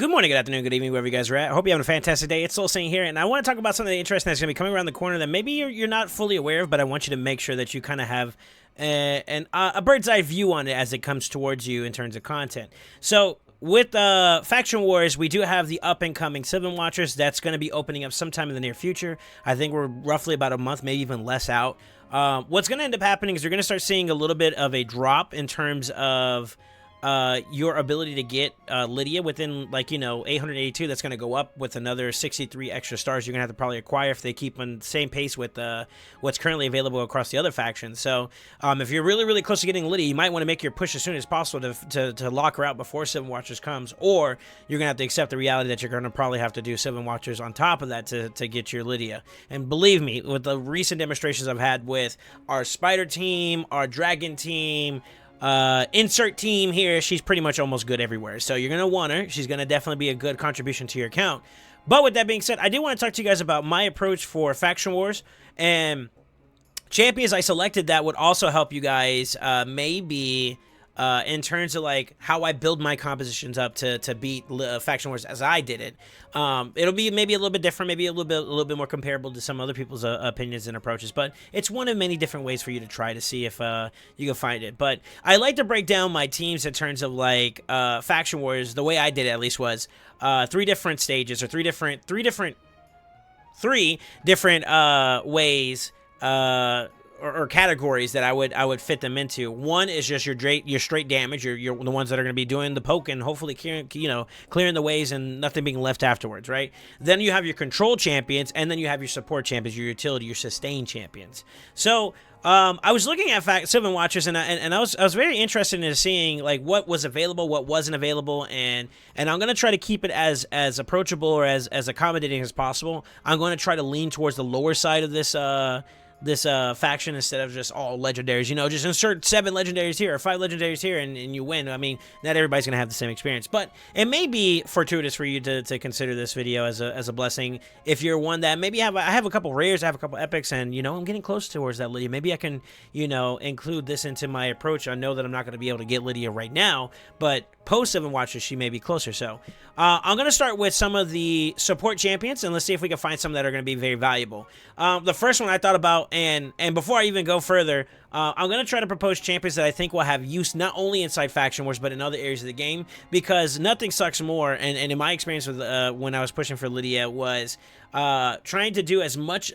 Good morning, good afternoon, good evening, wherever you guys are at. I hope you're having a fantastic day. It's SoulSaint here, and I want to talk about something interesting that's going to be coming around the corner that maybe you're not fully aware of, but I want you to make sure that you kind of have a bird's eye view on it as it comes towards you in terms of content. So with Faction Wars, we do have the up-and-coming Sylvan Watchers that's going to be opening up sometime in the near future. I think we're roughly about a month, maybe even less out. What's going to end up happening is you're going to start seeing a little bit of a drop in terms of your ability to get Lydia within, like, 882. That's going to go up with another 63 extra stars you're going to have to probably acquire if they keep on the same pace with what's currently available across the other factions. So if you're really, really close to getting Lydia, you might want to make your push as soon as possible to lock her out before Sylvan Watchers comes, or you're going to have to accept the reality that you're going to probably have to do Sylvan Watchers on top of that to get your Lydia. And believe me, with the recent demonstrations I've had with our Spider team, our Dragon team, insert team here, she's pretty much almost good everywhere. So you're going to want her. She's going to definitely be a good contribution to your account. But with that being said, I do want to talk to you guys about my approach for Faction Wars and champions I selected that would also help you guys maybe in terms of like how I build my compositions up to beat Faction Wars as I did it. It'll be maybe a little bit different, maybe a little bit more comparable to some other people's opinions and approaches, but it's one of many different ways for you to try to see if you can find it. But I like to break down my teams in terms of like Faction Wars. The way I did it at least was three different stages, or three different ways or categories that I would fit them into. One is just your straight damage, you're the ones that are going to be doing the poke and hopefully clearing the ways and nothing being left afterwards, right? Then you have your control champions, and then you have your support champions, your utility, your sustain champions. So I was looking at Sylvan Watchers, and I was very interested in seeing like what was available, what wasn't available, and I'm gonna try to keep it as approachable or as accommodating as possible. I'm going to try to lean towards the lower side of this faction instead of just all legendaries. Just insert 7 legendaries here or 5 legendaries here and you win. I mean, not everybody's gonna have the same experience, but it may be fortuitous for you to consider this video as a blessing if you're one that maybe I have a couple rares, I have a couple epics, and I'm getting close towards that Lydia. Maybe I can include this into my approach. I know that I'm not going to be able to get Lydia right now, but post 7 watches she may be closer. So I'm going to start with some of the support champions, and let's see if we can find some that are going to be very valuable. The first one I thought about, and before I even go further, I'm going to try to propose champions that I think will have use not only inside Faction Wars, but in other areas of the game, because nothing sucks more, and in my experience with when I was pushing for Lydia, was trying to do as much,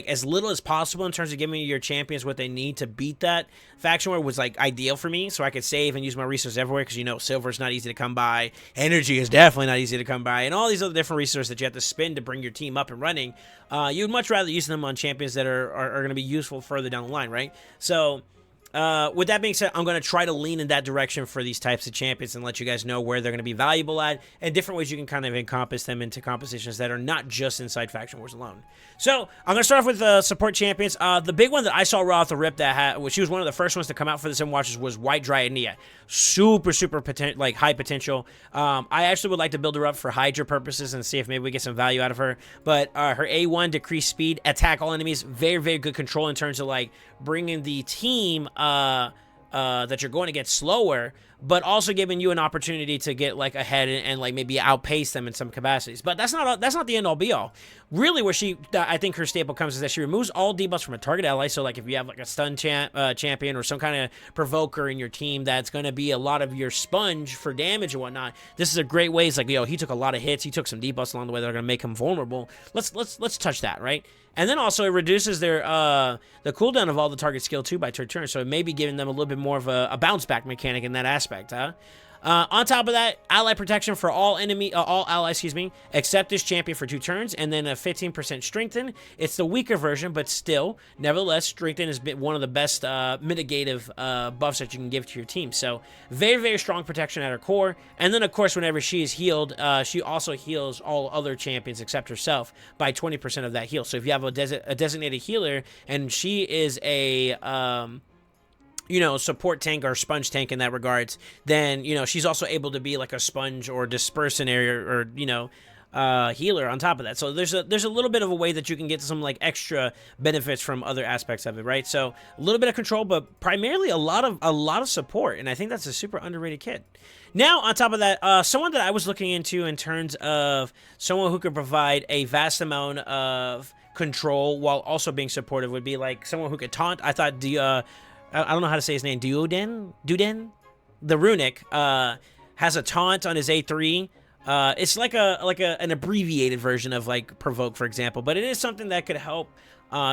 as little as possible in terms of giving your champions what they need to beat that Faction War was like ideal for me, so I could save and use my resources everywhere, because silver is not easy to come by, energy is definitely not easy to come by, and all these other different resources that you have to spend to bring your team up and running. You'd much rather use them on champions that are going to be useful further down the line, right? So with that being said, I'm going to try to lean in that direction for these types of champions and let you guys know where they're going to be valuable at, and different ways you can kind of encompass them into compositions that are not just inside Faction Wars alone. So I'm going to start off with support champions. The big one that I saw raw off the rip she was one of the first ones to come out for the Sim Watchers was White Dryadnia. Super high potential. I actually would like to build her up for Hydra purposes and see if maybe we get some value out of her. But her A1, decreased speed, attack all enemies, very, very good control in terms of like bringing the team that you're going to get slower, but also giving you an opportunity to get like ahead and like maybe outpace them in some capacities. But that's not the end all be all. Really, where I think her staple comes is that she removes all debuffs from a target ally. So like if you have like a stun champion or some kind of provoker in your team that's going to be a lot of your sponge for damage and whatnot, this is a great way. It's like, he took a lot of hits, he took some debuffs along the way that are going to make him vulnerable. Let's touch that, right? And then also it reduces their the cooldown of all the target skill too by turn, so it may be giving them a little bit more of a bounce back mechanic in that aspect, huh? On top of that, ally protection for all allies, except this champion for 2 turns, and then a 15% strengthen. It's the weaker version, but still, nevertheless, strengthen is one of the best mitigative buffs that you can give to your team. So very, very strong protection at her core. And then, of course, whenever she is healed, she also heals all other champions except herself by 20% of that heal. So if you have a designated healer and she is a support tank or sponge tank in that regards, then, she's also able to be like a sponge or disperse an area or, healer on top of that. So there's a little bit of a way that you can get some like extra benefits from other aspects of it, right? So a little bit of control, but primarily a lot of support, and I think that's a super underrated kit. Now, on top of that, someone that I was looking into in terms of someone who could provide a vast amount of control while also being supportive would be like someone who could taunt. I thought I don't know how to say his name. Duden, the runic, has a taunt on his A3. It's like an abbreviated version of like provoke, for example, but it is something that could help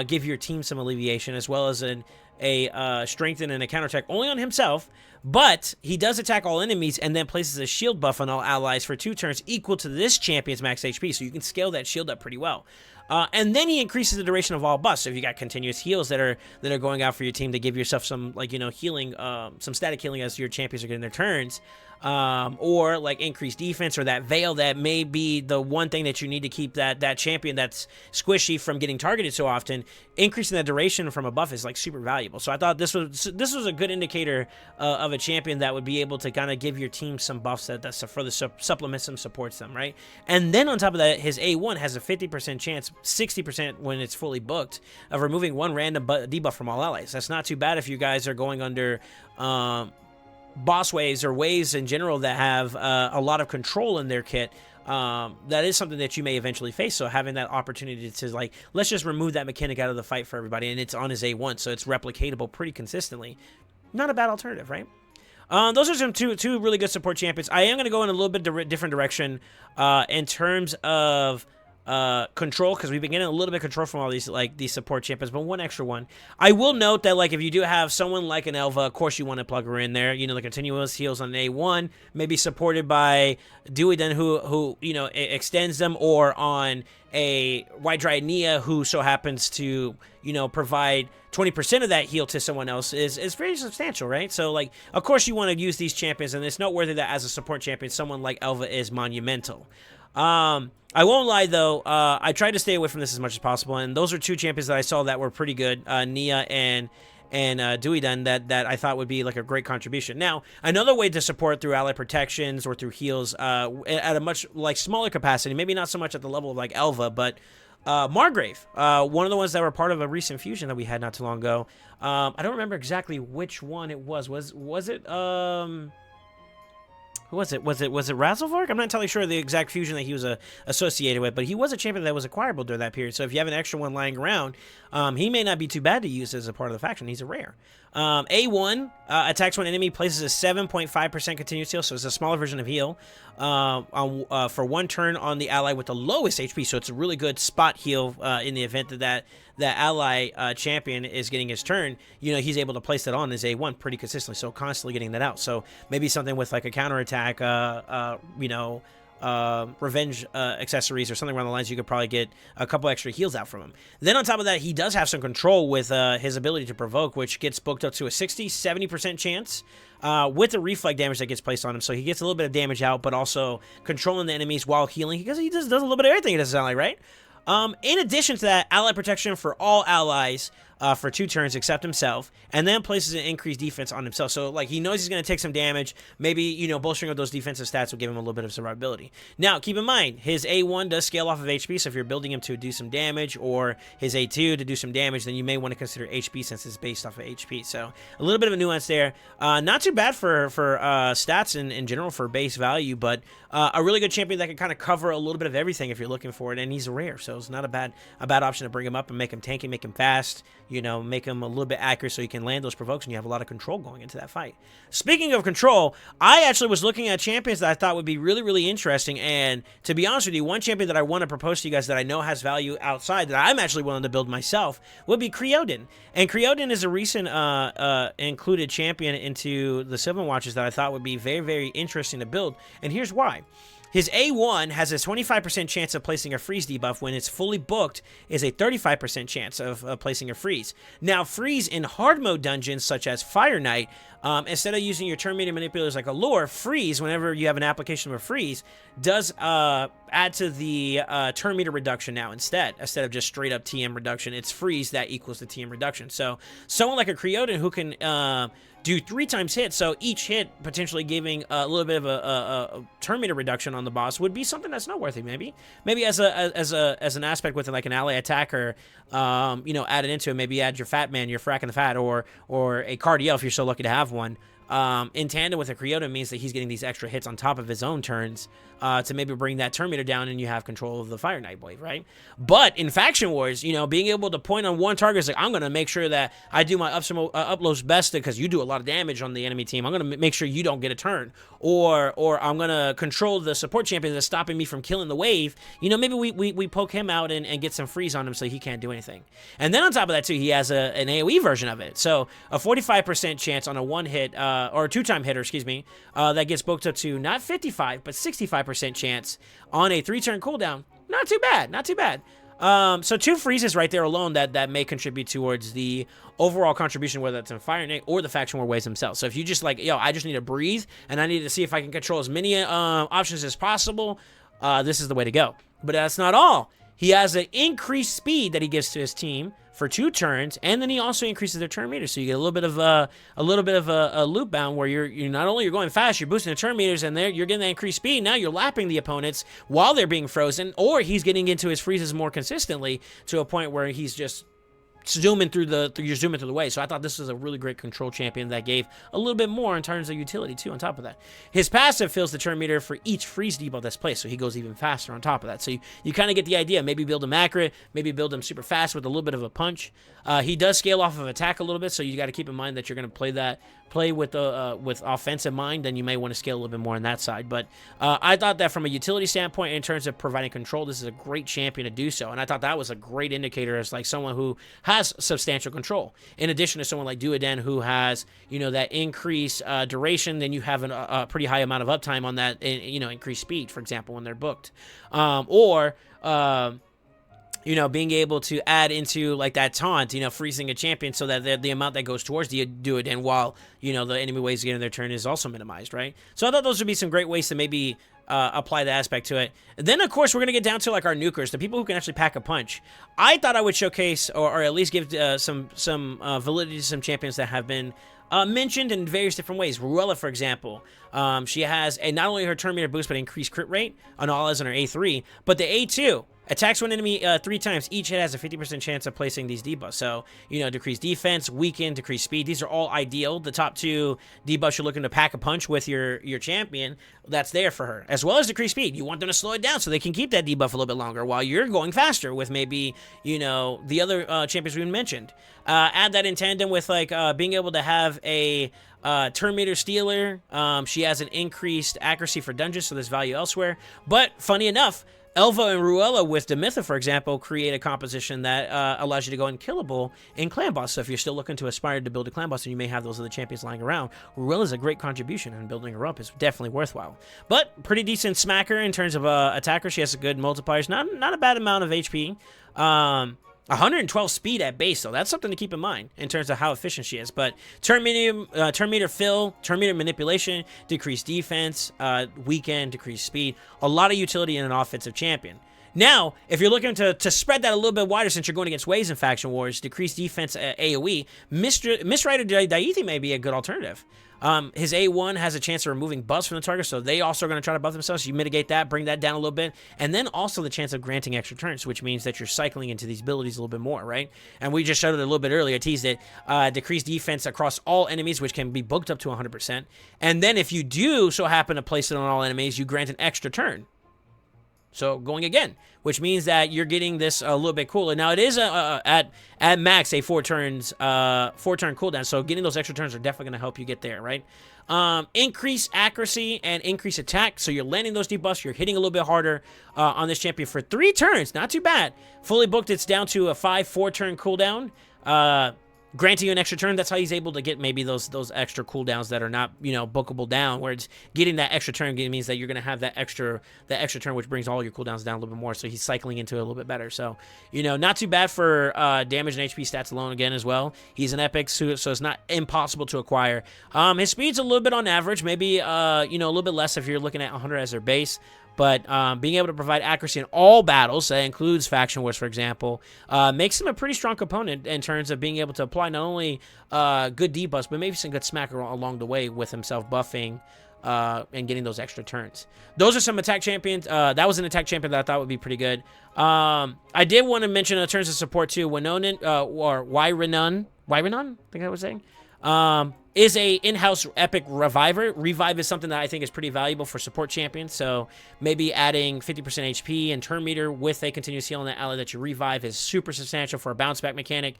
give your team some alleviation, as well as a strengthen and a counterattack only on himself. But he does attack all enemies and then places a shield buff on all allies for 2 turns equal to this champion's max HP, so you can scale that shield up pretty well. And then he increases the duration of all buffs. So if you got continuous heals that are going out for your team to give yourself some, like, you know, healing, some static healing as your champions are getting their turns, or like increased defense, or that veil that may be the one thing that you need to keep that champion that's squishy from getting targeted so often. Increasing that duration from a buff is like super valuable. So I thought this was a good indicator of a champion that would be able to kind of give your team some buffs that further supplements and supports them, right? And then on top of that, his A1 has a 50% chance, 60% when it's fully booked, of removing 1 random debuff from all allies. That's not too bad if you guys are going under boss waves or waves in general that have a lot of control in their kit. That is something that you may eventually face, so having that opportunity to, like, let's just remove that mechanic out of the fight for everybody, and it's on his A1, so it's replicatable pretty consistently. Not a bad alternative, right? Those are some two really good support champions. I am going to go in a little bit different direction in terms of control, because we've been getting a little bit of control from all these support champions, but one extra one. I will note that, like, if you do have someone like an Elva, of course you want to plug her in there. You know, the continuous heals on an A1, maybe supported by Duiden, who you know, extends them, or on a White Dryad Nia, who so happens to, you know, provide 20% of that heal to someone else, is pretty substantial, right? So, like, of course you want to use these champions, and it's noteworthy that as a support champion, someone like Elva is monumental. I won't lie, though, I tried to stay away from this as much as possible, and those are 2 champions that I saw that were pretty good, Nia and Duiden, that I thought would be like a great contribution. Now, another way to support through ally protections or through heals at a much like smaller capacity, maybe not so much at the level of like Elva, but Margrave, one of the ones that were part of a recent fusion that we had not too long ago. I don't remember exactly which one it was. Was it who was it? Was it Razelvark? I'm not entirely sure the exact fusion that he was associated with, but he was a champion that was acquirable during that period. So if you have an extra one lying around, he may not be too bad to use as a part of the faction. He's a rare. A1 attacks when enemy places a 7.5% continuous heal, so it's a smaller version of heal for 1 turn on the ally with the lowest HP. So it's a really good spot heal in the event that ally champion is getting his turn. You know, he's able to place that on his A1 pretty consistently, so constantly getting that out. So maybe something with like a counterattack, you know, revenge accessories or something around the lines, you could probably get a couple extra heals out from him. Then on top of that, he does have some control with his ability to provoke, which gets booked up to a 60-70% chance with the reflect damage that gets placed on him. So he gets a little bit of damage out, but also controlling the enemies while healing, because he just does a little bit of everything, it doesn't sound like, right? In addition to that, ally protection for all allies for 2 turns except himself, and then places an increased defense on himself. So, like, he knows he's going to take some damage. Maybe, you know, bolstering of those defensive stats will give him a little bit of survivability. Now, keep in mind, his A1 does scale off of HP, so if you're building him to do some damage, or his A2 to do some damage, then you may want to consider HP since it's based off of HP. So, a little bit of a nuance there. Not too bad for stats in general for base value, but a really good champion that can kind of cover a little bit of everything if you're looking for it, and he's rare, so it's not a bad option to bring him up and make him tanky, make him fast, you know, make him a little bit accurate so you can land those provokes and you have a lot of control going into that fight. Speaking of control, I actually was looking at champions that I thought would be really, really interesting, and to be honest with you, one champion that I want to propose to you guys that I know has value outside that I'm actually willing to build myself would be Creodin. And Creodin is a recent included champion into the Sylvan Watches that I thought would be very, very interesting to build, and here's why. His A1 has a 25% chance of placing a freeze debuff. When it's fully booked, is a 35% chance of placing a freeze. Now, freeze in hard mode dungeons such as Fire Knight, instead of using your turn meter manipulators like Allure, freeze, whenever you have an application of a freeze, does add to the turn meter reduction now instead of just straight up TM reduction. It's freeze that equals the TM reduction. So someone like a Creodin who can do 3 times hit, so each hit potentially giving a little bit of a turn meter reduction on the boss would be something that's noteworthy. Maybe as an aspect with like an ally attacker, added into it. Maybe add your Fat Man, your Fracking the Fat, or a Cardio if you're so lucky to have one. In tandem with a Cryoda means that he's getting these extra hits on top of his own turns to maybe bring that turn meter down, and you have control of the Fire Knight Blade, right? But in Faction Wars, being able to point on one target is like, I'm going to make sure that I do my utmost best, because you do a lot of damage on the enemy team. I'm going to make sure you don't get a turn. Or I'm going to control the support champion that's stopping me from killing the wave. Maybe we poke him out and get some freeze on him so he can't do anything. And then on top of that, too, he has an AoE version of it. So a 45% chance on a one-hit, or a 2-time hitter, excuse me, that gets booked up to not 55, but 65% chance on a 3-turn cooldown. Not too bad, not too bad. So 2 freezes right there alone that may contribute towards the overall contribution, whether it's in Fire Knight or the Faction War waves themselves. So if you just like, I just need to breathe, and I need to see if I can control as many options as possible, this is the way to go. But that's not all. He has an increased speed that he gives to his team for 2 turns, and then he also increases their turn meter, so you get a little bit of a loop bound where you're not only going fast, you're boosting the turn meters, and you're getting that increased speed. Now you're lapping the opponents while they're being frozen, or he's getting into his freezes more consistently to a point where he's just zooming through the way. So I thought this was a really great control champion that gave a little bit more in terms of utility too. On top of that, his passive fills the turn meter for each freeze debuff that's placed, so he goes even faster on top of that. So you kind of get the idea. Maybe build him accurate, maybe build him super fast with a little bit of a punch. He does scale off of attack a little bit, so you got to keep in mind that you're going to play with offensive mind. Then you may want to scale a little bit more on that side. But I thought that from a utility standpoint, in terms of providing control, this is a great champion to do so. And I thought that was a great indicator as like someone who has substantial control. In addition to someone like Duoden, who has that increased duration, then you have a pretty high amount of uptime on that, increased speed, for example, when they're booked, being able to add into like that taunt, freezing a champion so that the amount that goes towards the Duoden while, the enemy waves getting their turn is also minimized, right? So I thought those would be some great ways to maybe apply the aspect to it. And then, of course, we're going to get down to like our nukers, the people who can actually pack a punch. I thought I would showcase or at least give some validity to some champions that have been mentioned in various different ways. Ruella, for example, she has not only her turn meter boost, but increased crit rate on all as on her A3, but the A2 attacks one enemy 3 times. Each hit has a 50% chance of placing these debuffs. So, decreased defense, weaken, decreased speed. These are all ideal. The top 2 debuffs you're looking to pack a punch with your champion, that's there for her. As well as decreased speed. You want them to slow it down so they can keep that debuff a little bit longer while you're going faster with maybe, the other champions we mentioned. Add that in tandem with like being able to have a turn meter stealer. She has an increased accuracy for dungeons, so there's value elsewhere. But funny enough, Elva and Ruella with Demitha, for example, create a composition that allows you to go unkillable in clan boss. So if you're still looking to aspire to build a clan boss and you may have those other champions lying around, Ruella's a great contribution, and building her up is definitely worthwhile. But pretty decent smacker in terms of attacker. She has a good multipliers. Not a bad amount of HP. 112 speed at base, though. That's something to keep in mind in terms of how efficient she is. But turn meter fill, turn meter manipulation, decreased defense, weaken, decreased speed. A lot of utility in an offensive champion. Now, if you're looking to spread that a little bit wider, since you're going against waves in Faction Wars, decreased defense AoE, Misrider Daithi may be a good alternative. His A1 has a chance of removing buffs from the target, so they also are going to try to buff themselves. You mitigate that, bring that down a little bit, and then also the chance of granting extra turns, which means that you're cycling into these abilities a little bit more, right? And we just showed it a little bit earlier, teased it. Decreased defense across all enemies, which can be booked up to 100%. And then if you do so happen to place it on all enemies, you grant an extra turn. So going again, which means that you're getting this a little bit cooler. Now it is at max a 4-turn cooldown, so getting those extra turns are definitely going to help you get there, right? Increase accuracy and increase attack, so you're landing those debuffs, you're hitting a little bit harder on this champion for 3 turns. Not too bad. Fully booked, it's down to a 4-turn cooldown. Granting you an extra turn, that's how he's able to get maybe those extra cooldowns that are not, bookable down, where it's getting that extra turn means that you're going to have that extra turn, which brings all your cooldowns down a little bit more, so he's cycling into it a little bit better. So, not too bad for damage and HP stats alone again as well. He's an epic, so it's not impossible to acquire. His speed's a little bit on average, maybe, a little bit less if you're looking at 100 as their base. but being able to provide accuracy in all battles, that includes Faction Wars, for example, makes him a pretty strong component in terms of being able to apply not only good debuffs, but maybe some good smack along the way with himself buffing and getting those extra turns. Those are some attack champions. That was an attack champion that I thought would be pretty good. I did want to mention in terms of support too, Winonin, or Wyrenon, I think I was saying, is a in-house epic reviver. Revive is something that I think is pretty valuable for support champions. So maybe adding 50% HP and turn meter with a continuous heal on that ally that you revive is super substantial for a bounce back mechanic.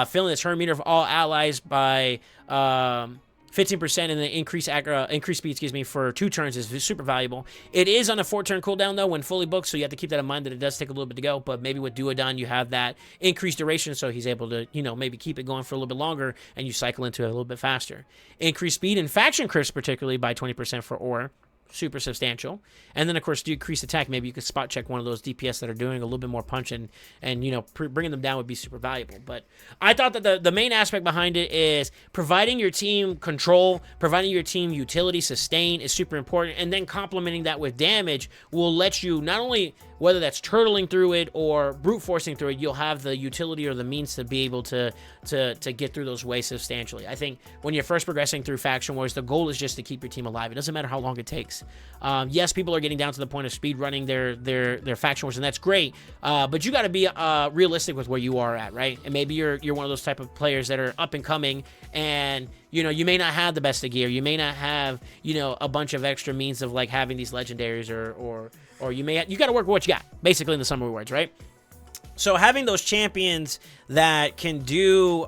Filling the turn meter of all allies by 15% and the increased speed, for 2 turns is super valuable. It is on a 4-turn cooldown, though, when fully booked, so you have to keep that in mind that it does take a little bit to go, but maybe with Duodon, you have that increased duration, so he's able to, maybe keep it going for a little bit longer, and you cycle into it a little bit faster. Increased speed and faction crisp, particularly by 20% for Ore. Super substantial. And then, of course, decreased attack. Maybe you could spot check one of those DPS that are doing a little bit more punch, and bringing them down would be super valuable. But I thought that the main aspect behind it is providing your team control, providing your team utility, sustain is super important, and then complementing that with damage will let you not only, whether that's turtling through it or brute forcing through it, you'll have the utility or the means to be able to get through those ways substantially. I think when you're first progressing through Faction Wars, the goal is just to keep your team alive. It doesn't matter how long it takes. Yes, people are getting down to the point of speed running their Faction Wars, and that's great. But you got to be realistic with where you are at, right? And maybe you're one of those type of players that are up and coming, and you may not have the best of gear. You may not have a bunch of extra means of like having these legendaries, or you got to work with what you got, basically, in the summary words, right? So having those champions that can do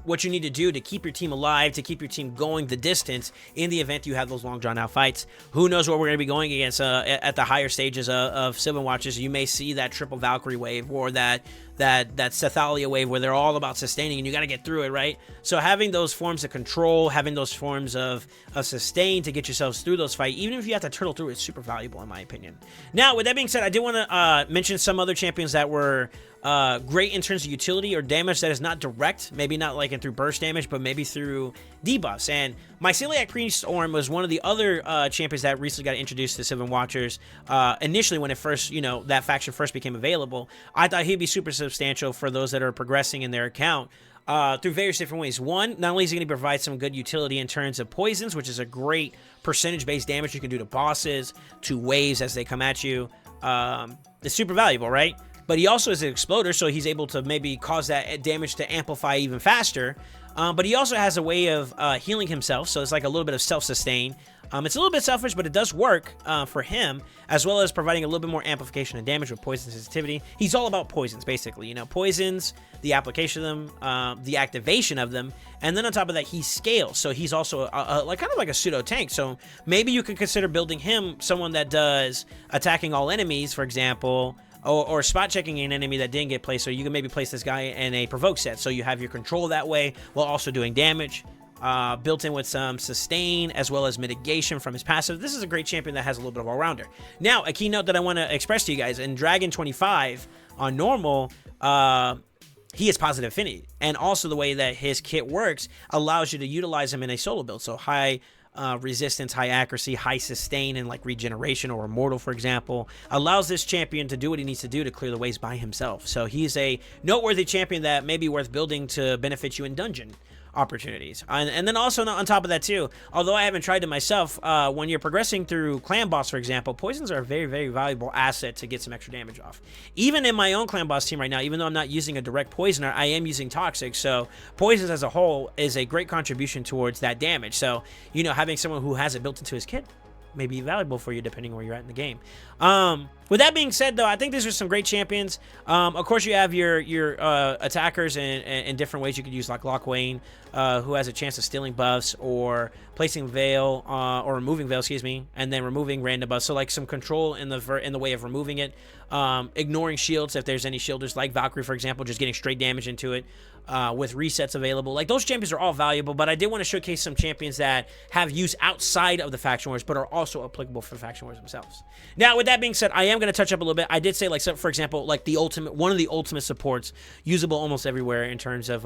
what you need to do to keep your team alive, to keep your team going the distance in the event you have those long drawn out fights. Who knows what we're going to be going against at the higher stages of Sylvan Watches. You may see that triple Valkyrie wave or that Sethalia wave where they're all about sustaining and you got to get through it, right? So having those forms of control, having those forms of sustain to get yourselves through those fights, even if you have to turtle through, it's super valuable in my opinion. Now, with that being said, I did want to mention some other champions that were great in terms of utility or damage that is not direct, maybe not like through burst damage, but maybe through debuffs. And Myceliac Priest Orm was one of the other champions that recently got introduced to Sylvan Watchers. Initially, when it first, that faction first became available, I thought he'd be super substantial for those that are progressing in their account. Through various different ways. One, not only is he going to provide some good utility in terms of poisons, which is a great percentage-based damage you can do to bosses, to waves as they come at you. It's super valuable, right? But he also is an exploder, so he's able to maybe cause that damage to amplify even faster. But he also has a way of healing himself, so it's like a little bit of self-sustain. It's a little bit selfish, but it does work for him, as well as providing a little bit more amplification and damage with poison sensitivity. He's all about poisons, basically. Poisons, the application of them, the activation of them, and then on top of that, he scales. So he's also kind of like a pseudo tank. So maybe you could consider building him someone that does attacking all enemies, for example, or spot checking an enemy that didn't get placed. So you can maybe place this guy in a provoke set. So you have your control that way while also doing damage. Built in with some sustain as well as mitigation from his passive. This is a great champion that has a little bit of all-rounder. Now, a key note that I want to express to you guys, in Dragon 25 on normal, he has positive affinity. And also the way that his kit works allows you to utilize him in a solo build. So high resistance, high accuracy, high sustain, and like regeneration or immortal, for example, allows this champion to do what he needs to do to clear the ways by himself. So he's a noteworthy champion that may be worth building to benefit you in dungeon opportunities. And then also on top of that too, although I haven't tried it myself, when you're progressing through clan boss, for example, poisons are a very, very valuable asset to get some extra damage off. Even in my own clan boss team right now, even though I'm not using a direct poisoner, I am using toxic, so poisons as a whole is a great contribution towards that damage. So having someone who has it built into his kit may be valuable for you depending where you're at in the game. With that being said, though, I think these are some great champions. Of course, you have your attackers in different ways. You could use like Lockwayne, who has a chance of stealing buffs or placing Veil, or removing Veil, excuse me, and then removing random buffs. So like some control in the way of removing it. Ignoring shields if there's any shielders, like Valkyrie, for example, just getting straight damage into it. With resets available. Like, those champions are all valuable, but I did want to showcase some champions that have use outside of the Faction Wars, but are also applicable for the Faction Wars themselves. Now, with with that being said, I am going to touch up a little bit. I did say, like, so for example, like one of the ultimate supports, usable almost everywhere in terms of,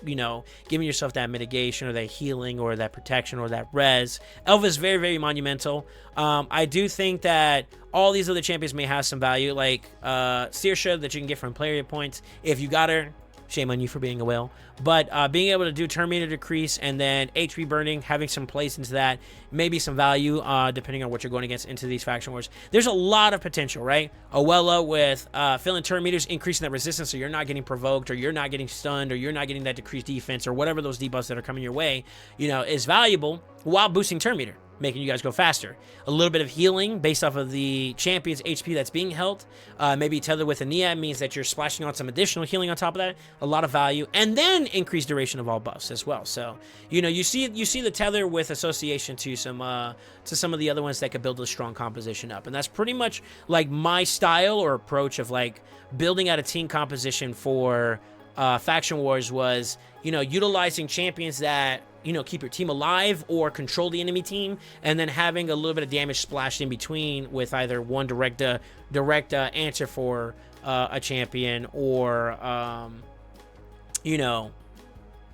you know, giving yourself that mitigation or that healing or that protection or that res. Elva is very, very monumental. I do think that all these other champions may have some value, like Saoirse that you can get from player points. If you got her, shame on you for being a whale. But being able to do turn meter decrease and then HP burning, having some place into that, maybe some value depending on what you're going against into these faction wars. There's a lot of potential, right? Awella with filling turn meters, increasing that resistance so you're not getting provoked or you're not getting stunned or you're not getting that decreased defense or whatever those debuffs that are coming your way, you know, is valuable while boosting turn meter, making you guys go faster. A little bit of healing based off of the champion's HP that's being held. Maybe tethered with a Nia means that you're splashing on some additional healing on top of that. A lot of value. And then increased duration of all buffs as well. So, you know, you see the tether with association to some of the other ones that could build a strong composition up. And that's pretty much like my style or approach of like building out a team composition for faction wars was, you know, utilizing champions that, you know, keep your team alive or control the enemy team, and then having a little bit of damage splashed in between with either one direct answer for a champion or, you know,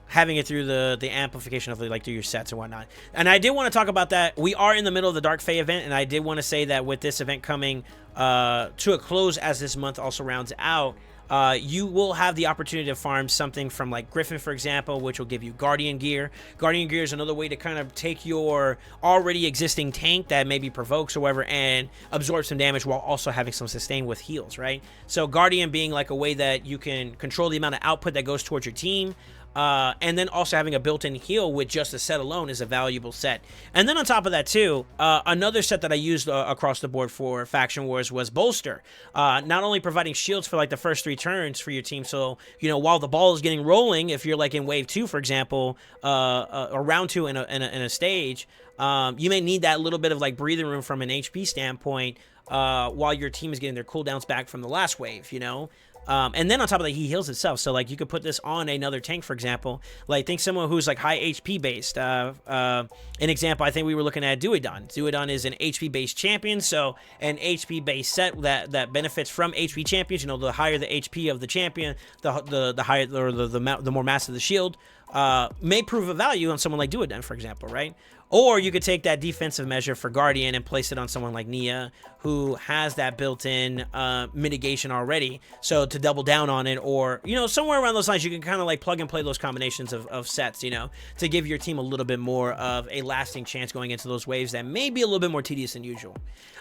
having it through the amplification of like through your sets and whatnot. And I did want to talk about that. We are in the middle of the Dark Fae event, and I did want to say that with this event coming to a close as this month also rounds out, you will have the opportunity to farm something from like Griffin, for example, which will give you Guardian Gear. Guardian Gear is another way to kind of take your already existing tank that maybe provokes or whatever and absorb some damage while also having some sustain with heals, right? So Guardian being like a way that you can control the amount of output that goes towards your team. And then also having a built-in heal with just a set alone is a valuable set. And then on top of that too, another set that I used across the board for Faction Wars was Bolster. Not only providing shields for like the first 3 turns for your team, so you know while the ball is getting rolling, if you're like in wave 2 for example, or round 2 in a stage, you may need that little bit of like breathing room from an HP standpoint while your team is getting their cooldowns back from the last wave, you know. And then on top of that, he heals itself. So like you could put this on another tank, for example. Like think someone who's like high HP based. An example, I think we were looking at Duodon. Duodon is an HP based champion, so an HP based set that benefits from HP champions. You know, the higher the HP of the champion, the higher or the more massive the shield. May prove a value on someone like Duodon, for example, right? Or you could take that defensive measure for Guardian and place it on someone like Nia, who has that built-in mitigation already. So to double down on it, or, you know, somewhere around those lines, you can kind of like plug and play those combinations of sets, you know, to give your team a little bit more of a lasting chance going into those waves that may be a little bit more tedious than usual.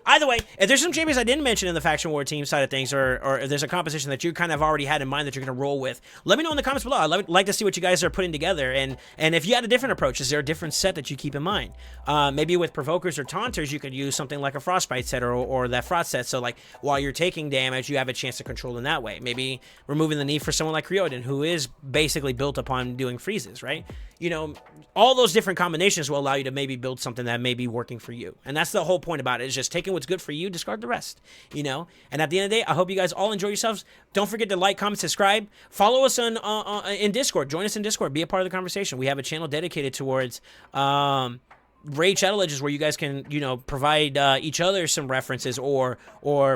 Either way, if there's some champions I didn't mention in the Faction War team side of things, or if there's a composition that you kind of already had in mind that you're going to roll with, let me know in the comments below. I'd like to see what you guys are putting together. And if you had a different approach, is there a different set that you keep in mind? Maybe with Provokers or Taunters, you could use something like a Frostbite set or that Frost set. So like while you're taking damage, you have a chance to control in that way. Maybe removing the need for someone like Ryoden, who is basically built upon doing freezes, right? You know, all those different combinations will allow you to maybe build something that may be working for you. And that's the whole point about it, is just taking what's good for you, discard the rest, you know? And at the end of the day, I hope you guys all enjoy yourselves. Don't forget to like, comment, subscribe. Follow us in Discord. Join us in Discord. Be a part of the conversation. We have a channel dedicated towards Raid Shadow Legends, where you guys can, you know, provide each other some references or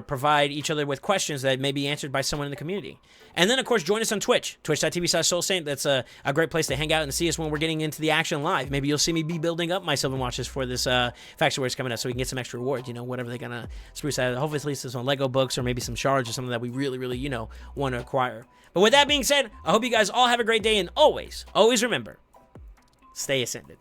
provide each other with questions that may be answered by someone in the community. And then, of course, join us on Twitch, twitch.tv/SoulSaint. That's a great place to hang out and see us when we're getting into the action live. Maybe you'll see me be building up my Sylvan watches for this Faction Wars coming up, so we can get some extra rewards, you know, whatever they're going to spruce out. Hopefully at least some Lego books or maybe some shards or something that we really, really, you know, want to acquire. But with that being said, I hope you guys all have a great day, and always, always remember, stay ascended.